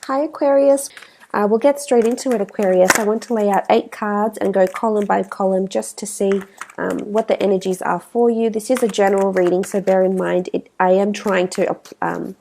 Hi Aquarius. We'll get straight into it, Aquarius. I want to lay out 8 cards and go column by column just to see what the energies are for you. This is a general reading, so bear in mind I am trying to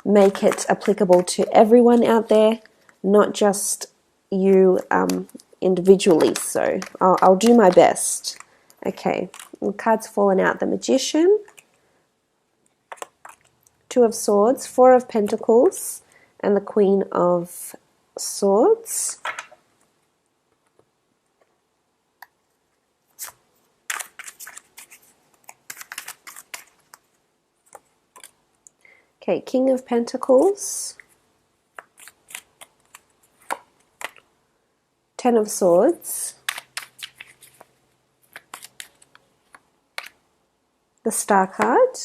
make it applicable to everyone out there, not just you individually. So I'll do my best. Okay, the cards fallen out. The Magician, Two of Swords, Four of Pentacles, and the Queen of Swords. Okay, King of Pentacles, Ten of Swords, the Star card,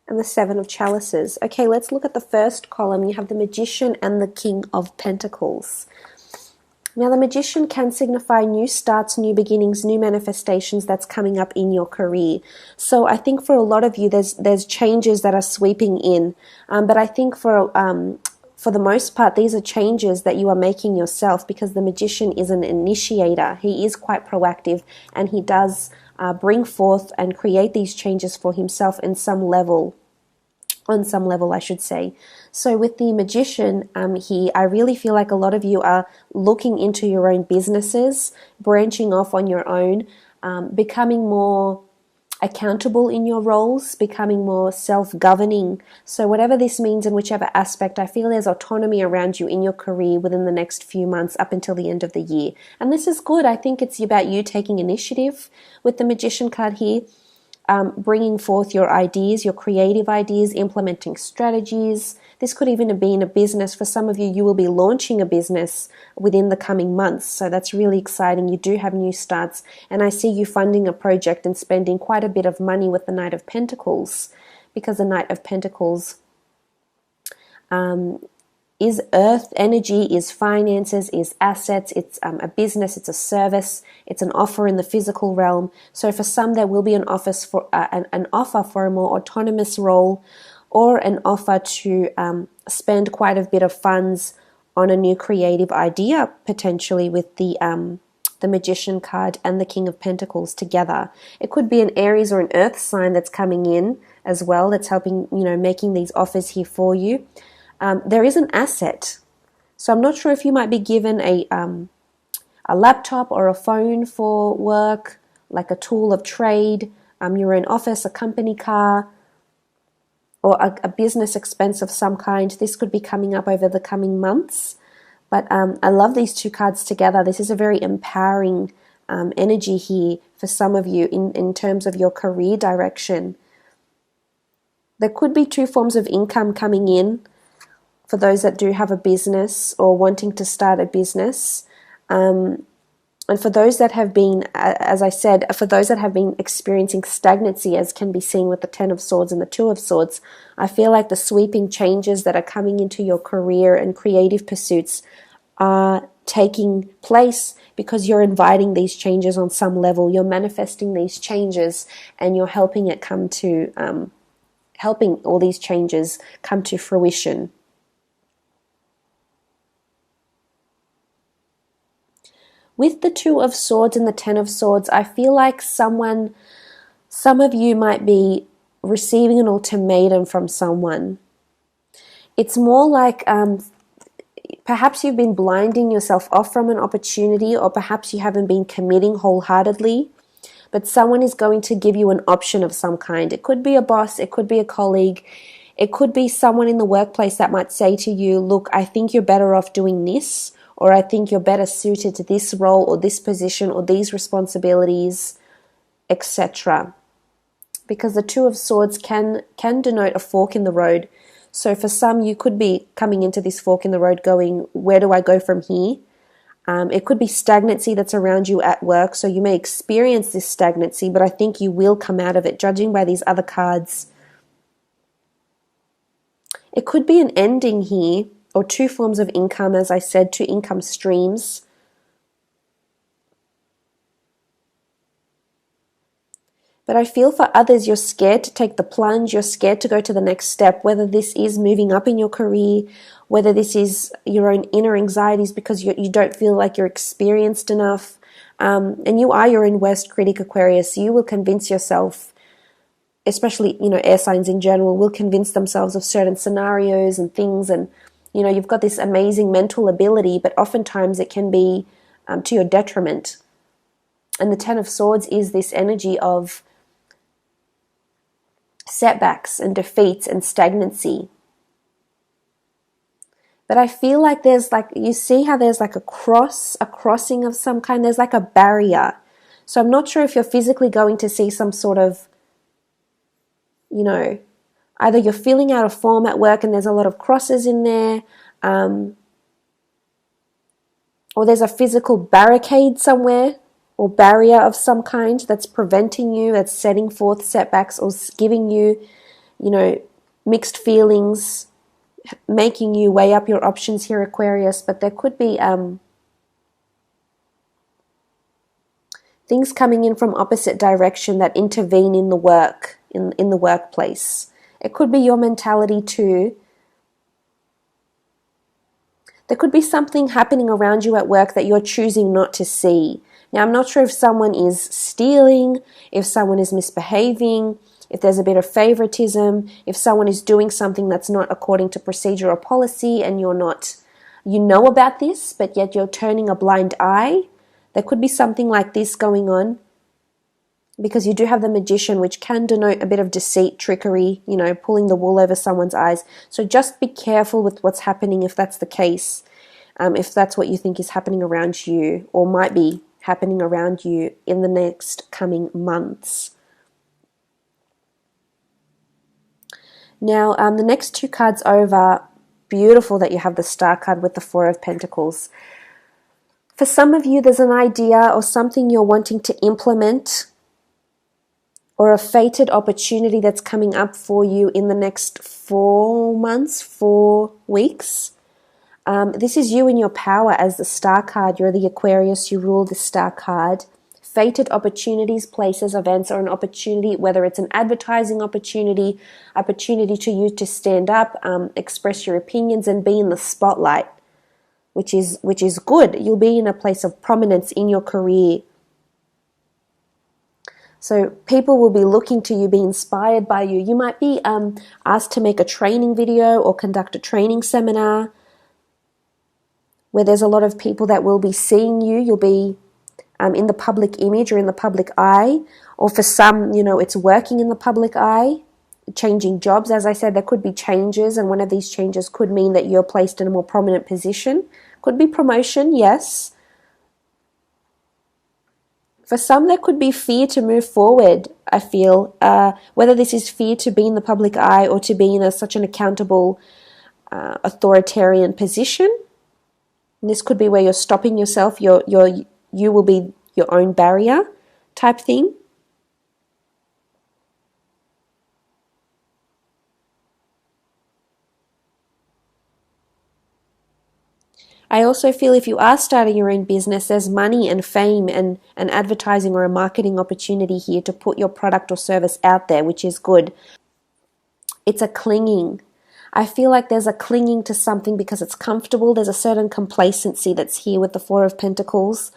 and the Seven of Chalices. Okay, let's look at the first column. You have the Magician and the King of Pentacles. Now, the Magician can signify new starts, new beginnings, new manifestations that's coming up in your career. So I think for a lot of you, there's changes that are sweeping in. But I think for the most part, these are changes that you are making yourself, because the Magician is an initiator. He is quite proactive, and he does bring forth and create these changes for himself on some level, I should say. So with the Magician here, I really feel like a lot of you are looking into your own businesses, branching off on your own, becoming more accountable in your roles, becoming more self-governing. So whatever this means in whichever aspect, I feel there's autonomy around you in your career within the next few months up until the end of the year. And this is good. I think it's about you taking initiative with the Magician card here. Bringing forth your ideas, your creative ideas, implementing strategies. This could even be in a business. For some of you, you will be launching a business within the coming months. So that's really exciting. You do have new starts. And I see you funding a project and spending quite a bit of money with the Knight of Pentacles, because the Knight of Pentacles is earth energy, is finances, is assets, it's a business, it's a service, it's an offer in the physical realm. So for some, there will be an offer for a more autonomous role, or an offer to spend quite a bit of funds on a new creative idea, potentially with the Magician card and the King of Pentacles together. It could be an Aries or an Earth sign that's coming in as well, that's helping, making these offers here for you. There is an asset. So I'm not sure if you might be given a laptop or a phone for work, like a tool of trade, your own office, a company car, or a business expense of some kind. This could be coming up over the coming months. But I love these two cards together. This is a very empowering energy here for some of you in terms of your career direction. There could be 2 forms of income coming in for those that do have a business or wanting to start a business. And for those that have been, as I said, for those that have been experiencing stagnancy, as can be seen with the Ten of Swords and the Two of Swords, I feel like the sweeping changes that are coming into your career and creative pursuits are taking place because you're inviting these changes on some level. You're manifesting these changes, and you're helping it come to, helping all these changes come to fruition. With the Two of Swords and the Ten of Swords, I feel like some of you might be receiving an ultimatum from someone. It's more like perhaps you've been blinding yourself off from an opportunity, or perhaps you haven't been committing wholeheartedly, but someone is going to give you an option of some kind. It could be a boss, it could be a colleague, it could be someone in the workplace that might say to you, look, I think you're better off doing this, or I think you're better suited to this role or this position or these responsibilities, etc. Because the Two of Swords can denote a fork in the road. So for some, you could be coming into this fork in the road going, where do I go from here? It could be stagnancy that's around you at work. So you may experience this stagnancy, but I think you will come out of it, judging by these other cards. It could be an ending here, or 2 forms of income, as I said, 2 income streams. But I feel for others, you're scared to take the plunge, you're scared to go to the next step, whether this is moving up in your career, whether this is your own inner anxieties because you don't feel like you're experienced enough. And you are your own worst critic, Aquarius. You will convince yourself, especially, air signs in general, will convince themselves of certain scenarios and things. And, you've got this amazing mental ability, but oftentimes it can be to your detriment. And the Ten of Swords is this energy of setbacks and defeats and stagnancy. But I feel like there's you see how there's a crossing of some kind. There's a barrier. So I'm not sure if you're physically going to see some sort of, either you're feeling out of form at work and there's a lot of crosses in there, or there's a physical barricade somewhere or barrier of some kind that's preventing you, that's setting forth setbacks or giving you, mixed feelings, making you weigh up your options here, Aquarius. But there could be things coming in from opposite direction that intervene in the work, in the workplace. It could be your mentality too. There could be something happening around you at work that you're choosing not to see. Now, I'm not sure if someone is stealing, if someone is misbehaving, if there's a bit of favoritism, if someone is doing something that's not according to procedure or policy and you know about this, but yet you're turning a blind eye. There could be something like this going on because you do have the Magician, which can denote a bit of deceit, trickery, pulling the wool over someone's eyes. So just be careful with what's happening if that's the case, if that's what you think is happening around you or might be happening around you in the next coming months. Now, the next two cards over, beautiful that you have the Star card with the Four of Pentacles. For some of you, there's an idea or something you're wanting to implement or a fated opportunity that's coming up for you in the next 4 months, 4 weeks. This is you in your power as the Star card. You're the Aquarius, you rule the Star card. Fated opportunities, places, events, or an opportunity, whether it's an advertising opportunity to you to stand up, express your opinions and be in the spotlight, which is good. You'll be in a place of prominence in your career. So people will be looking to you, be inspired by you. You might be asked to make a training video or conduct a training seminar where there's a lot of people that will be seeing you. You'll be in the public image or in the public eye, or for some, it's working in the public eye, changing jobs. As I said, there could be changes, and one of these changes could mean that you're placed in a more prominent position. Could be promotion, yes. For some, there could be fear to move forward, I feel, whether this is fear to be in the public eye or to be in such an accountable, authoritarian position. And this could be where you're stopping yourself, you will be your own barrier type thing. I also feel if you are starting your own business, there's money and fame and an advertising or a marketing opportunity here to put your product or service out there, which is good. It's a clinging. I feel like there's a clinging to something because it's comfortable. There's a certain complacency that's here with the Four of Pentacles.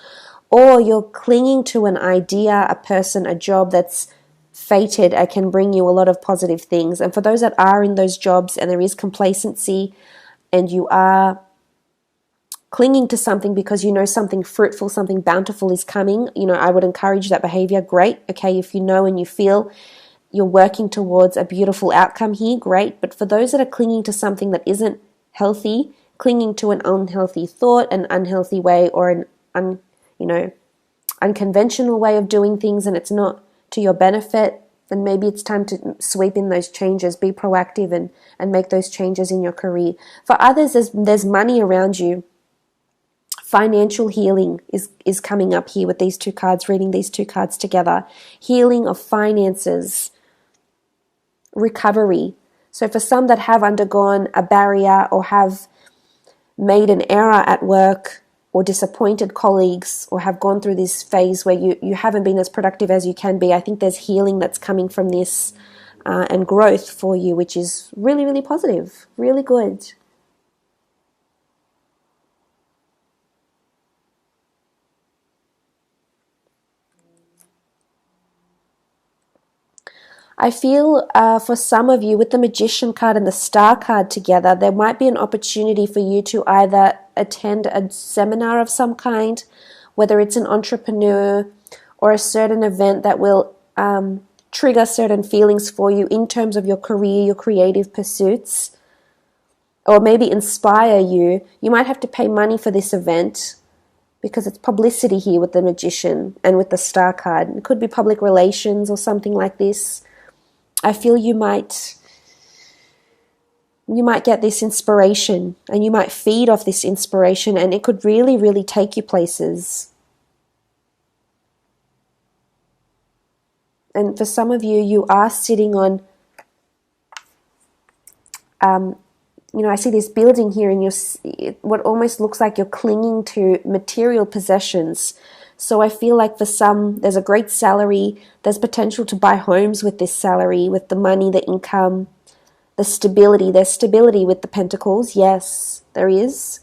Or you're clinging to an idea, a person, a job that's fated and can bring you a lot of positive things. And for those that are in those jobs and there is complacency and you are clinging to something because you know something fruitful, something bountiful is coming, I would encourage that behavior. Great. Okay, if you know and you feel you're working towards a beautiful outcome here, great. But for those that are clinging to something that isn't healthy, clinging to an unhealthy thought, an unhealthy way, or an unconventional way of doing things, and it's not to your benefit, then maybe it's time to sweep in those changes, be proactive and make those changes in your career. For others, there's money around you. Financial healing is coming up here with these two cards, reading these two cards together. Healing of finances, recovery. So for some that have undergone a barrier or have made an error at work, or disappointed colleagues, or have gone through this phase where you haven't been as productive as you can be. I think there's healing that's coming from this and growth for you, which is really, really positive, really good. I feel for some of you, with the Magician card and the Star card together, there might be an opportunity for you to either attend a seminar of some kind, whether it's an entrepreneur or a certain event that will trigger certain feelings for you in terms of your career, your creative pursuits, or maybe inspire you. You might have to pay money for this event because it's publicity here with the Magician and with the Star card. It could be public relations or something like this. I feel you might get this inspiration, and you might feed off this inspiration, and it could really, really take you places. And for some of you, you are sitting on, I see this building here, and what almost looks like you're clinging to material possessions. So I feel like for some, there's a great salary. There's potential to buy homes with this salary, with the money, the income, the stability. There's stability with the Pentacles. Yes, there is.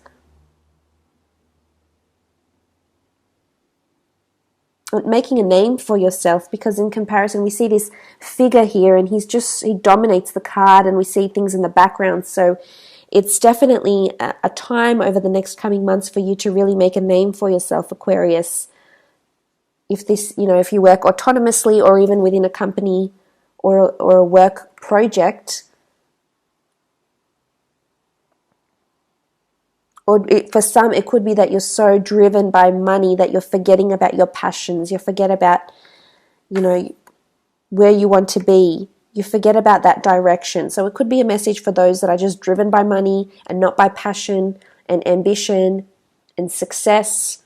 Making a name for yourself, because in comparison, we see this figure here, and he dominates the card, and we see things in the background. So it's definitely a time over the next coming months for you to really make a name for yourself, Aquarius. If you work autonomously or even within a company or a work project, for some, it could be that you're so driven by money that you're forgetting about your passions. You forget about, where you want to be. You forget about that direction. So it could be a message for those that are just driven by money and not by passion and ambition and success.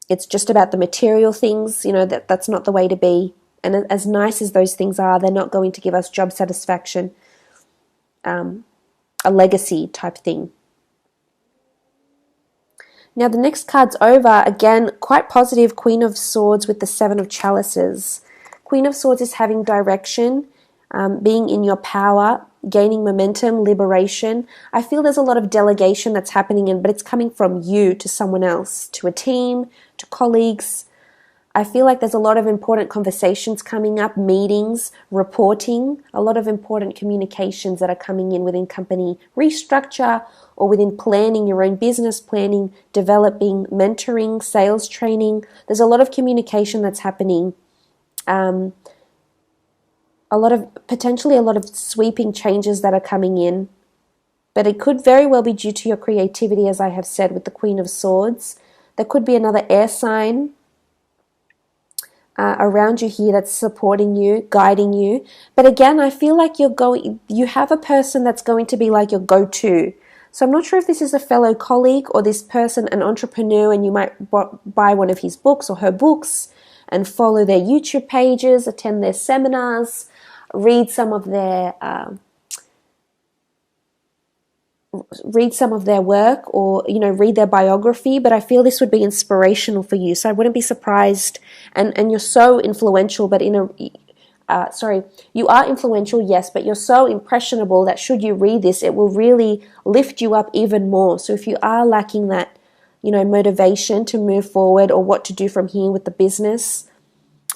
It's just about the material things, that's not the way to be. And as nice as those things are, they're not going to give us job satisfaction, a legacy type thing. Now the next card's over, again, quite positive, Queen of Swords with the Seven of Chalices. Queen of Swords is having direction, being in your power, gaining momentum, liberation. I feel there's a lot of delegation that's happening but it's coming from you to someone else, to a team, to colleagues. I feel like there's a lot of important conversations coming up, meetings, reporting, a lot of important communications that are coming in within company restructure or within planning your own business, planning, developing, mentoring, sales training. There's a lot of communication that's happening. Potentially a lot of sweeping changes that are coming in. But it could very well be due to your creativity, as I have said, with the Queen of Swords. There could be another air sign around you here that's supporting you, guiding you. But again, I feel like you have a person that's going to be like your go-to. So I'm not sure if this is a fellow colleague or this person, an entrepreneur, and you might buy one of his books or her books and follow their YouTube pages, attend their seminars, read some of their work, or read their biography. But I feel this would be inspirational for you, so I wouldn't be surprised. And you're so influential, but you are influential, yes, but you're so impressionable that should you read this, it will really lift you up even more. So if you are lacking that motivation to move forward or what to do from here with the business,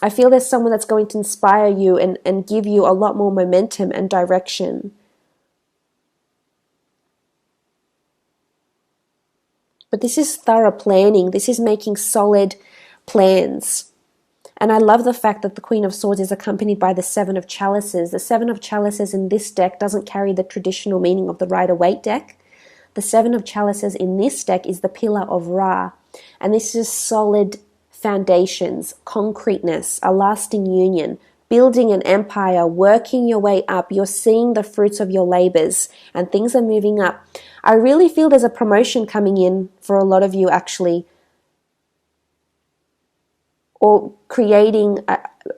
I feel there's someone that's going to inspire you and give you a lot more momentum and direction. But this is thorough planning. This is making solid plans. And I love the fact that the Queen of Swords is accompanied by the Seven of Chalices. The Seven of Chalices in this deck doesn't carry the traditional meaning of the Rider-Waite deck. The Seven of Chalices in this deck is the pillar of Ra. And this is solid foundations, concreteness, a lasting union, building an empire, working your way up. You're seeing the fruits of your labors and things are moving up. I really feel there's a promotion coming in for a lot of you, actually, or creating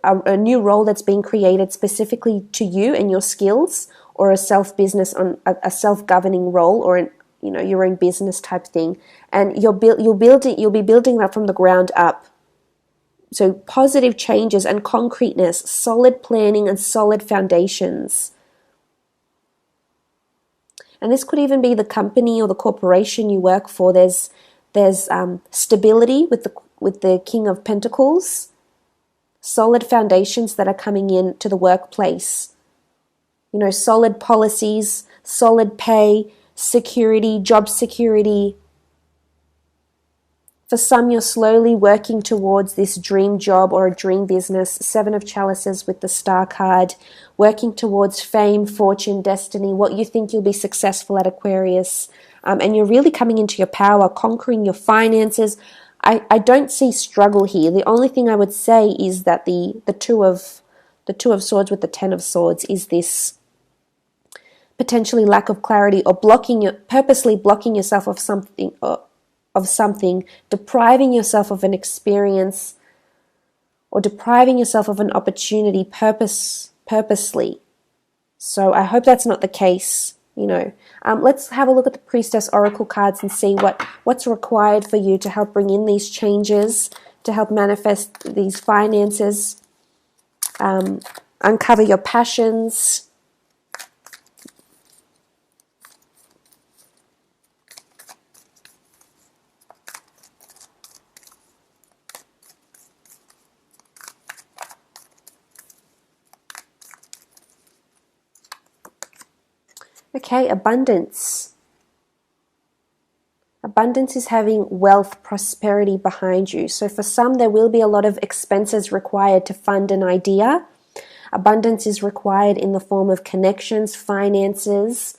a new role that's being created specifically to you and your skills, or a self-business on a self-governing role, or your own business type thing, and you'll be building that from the ground up. So positive changes and concreteness, solid planning and solid foundations. And this could even be the company or the corporation you work for. There's stability with the King of Pentacles, solid foundations that are coming in to the workplace. Solid policies, solid pay, security, job security. For some, you're slowly working towards this dream job or a dream business. 7 of Chalices with the Star card, working towards fame, fortune, destiny, what you think you'll be successful at, Aquarius. And you're really coming into your power, conquering your finances. I don't see struggle here. The only thing I would say is that the two of Swords with the 10 of Swords is this potentially lack of clarity, or purposely blocking yourself of something, depriving yourself of an experience or depriving yourself of an opportunity purposely. So I hope that's not the case. Let's have a look at the Priestess Oracle cards and see what's required for you to help bring in these changes, to help manifest these finances, uncover your passions. Okay, abundance. Abundance is having wealth, prosperity behind you. So for some, there will be a lot of expenses required to fund an idea. Abundance is required in the form of connections, finances.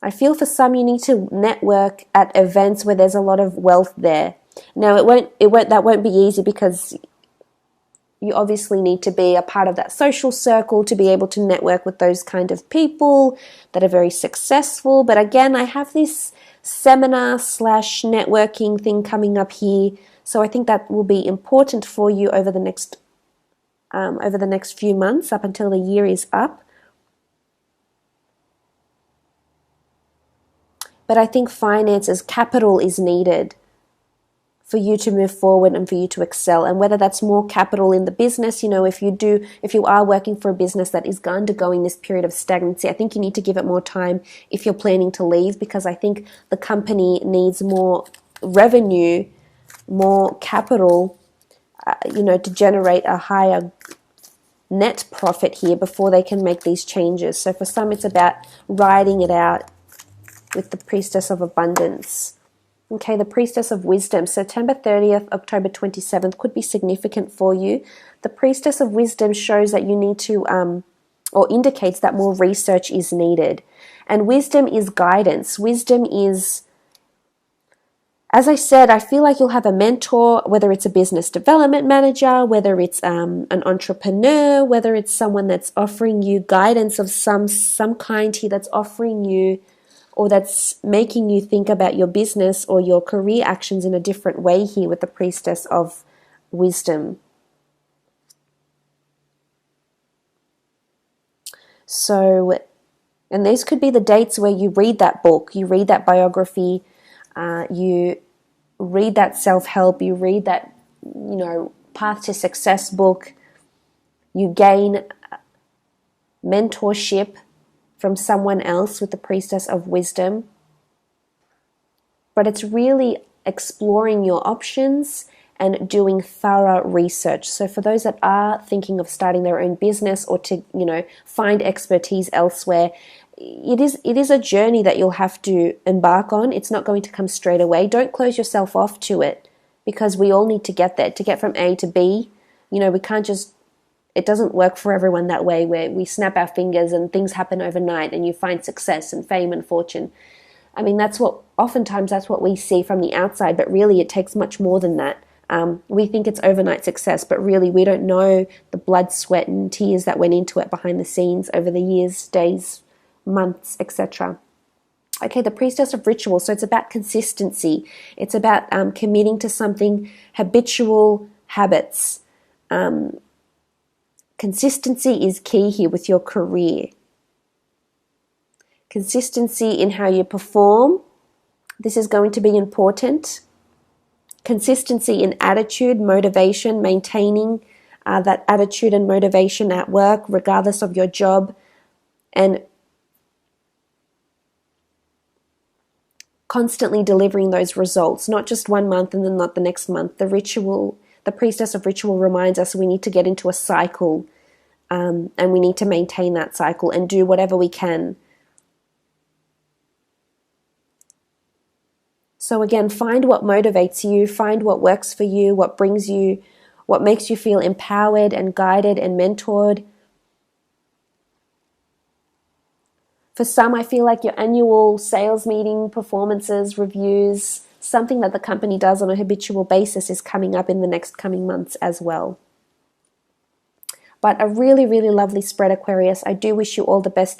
I feel for some, you need to network at events where there's a lot of wealth there. Now, that won't be easy, because you obviously need to be a part of that social circle to be able to network with those kind of people that are very successful. But again, I have this seminar/networking thing coming up here. So I think that will be important for you over the next few months, up until the year is up. But I think finances, capital is needed for you to move forward and for you to excel. And whether that's more capital in the business, if you are working for a business that is undergoing this period of stagnancy, I think you need to give it more time if you're planning to leave, because I think the company needs more revenue, more capital, to generate a higher net profit here before they can make these changes. So for some, it's about riding it out with the Priestess of Abundance. Okay, the Priestess of Wisdom, September 30th, October 27th could be significant for you. The Priestess of Wisdom shows that you need to, or indicates that more research is needed. And wisdom is guidance. Wisdom is, as I said, I feel like you'll have a mentor, whether it's a business development manager, whether it's an entrepreneur, whether it's someone that's offering you guidance of some kind here, that's offering you, or that's making you think about your business or your career actions in a different way here with the Priestess of Wisdom. So, and these could be the dates where you read that book, you read that biography, you read that self-help, you read that, Path to Success book, you gain mentorship from someone else with the Priestess of Wisdom. But it's really exploring your options and doing thorough research. So for those that are thinking of starting their own business, or to, find expertise elsewhere, it is a journey that you'll have to embark on. It's not going to come straight away. Don't close yourself off to it, because we all need to get there, to get from A to B. We can't just, it doesn't work for everyone that way, where we snap our fingers and things happen overnight and you find success and fame and fortune. I mean, oftentimes that's what we see from the outside, but really it takes much more than that. We think it's overnight success, but really we don't know the blood, sweat and tears that went into it behind the scenes over the years, days, months, etc. Okay, the Priestess of Rituals. So it's about consistency. It's about committing to something, habitual habits, Consistency is key here with your career. Consistency in how you perform. This is going to be important. Consistency in attitude, motivation, maintaining that attitude and motivation at work, regardless of your job, and constantly delivering those results, not just 1 month and then not the next month. The Priestess of Ritual reminds us we need to get into a cycle, and we need to maintain that cycle and do whatever we can. So again, find what motivates you, find what works for you, what brings you, what makes you feel empowered and guided and mentored. For some, I feel like your annual sales meeting, performances, reviews, something that the company does on a habitual basis is coming up in the next coming months as well. But a really, really lovely spread, Aquarius. I do wish you all the best